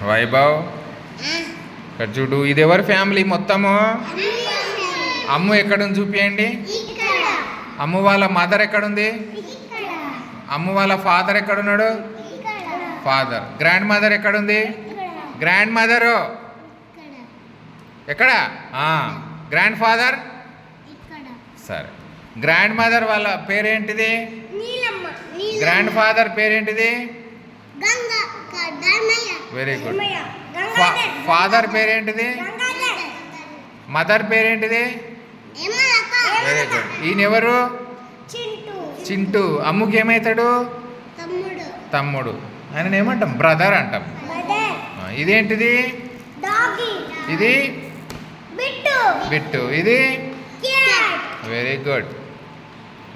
వైభవ్ ఇక్కడ చూడు, ఇది ఎవరి ఫ్యామిలీ మొత్తము? అమ్ము ఎక్కడుంది చూపియండి. అమ్ము వాళ్ళ మదర్ ఎక్కడుంది? అమ్ము వాళ్ళ ఫాదర్ ఎక్కడున్నాడు? ఫాదర్. గ్రాండ్ మదర్ ఎక్కడుంది? గ్రాండ్ మదరు ఎక్కడ? Grandfather. సరే, గ్రాండ్ మదర్ వాళ్ళ పేరేంటిది? గ్రాండ్ ఫాదర్ పేరేంటిది? Very good. ఫాదర్ పేరేంటిది? మదర్ పేరేంటిది? Very good. ఈయనెవరు? చింటూ. అమ్ముకి ఏమవుతాడు? తమ్ముడు. ఆయన ఏమంటాం? బ్రదర్ అంటాం. ఇదేంటిది? ఇది బిట్టు. ఇది వెరీ గుడ్.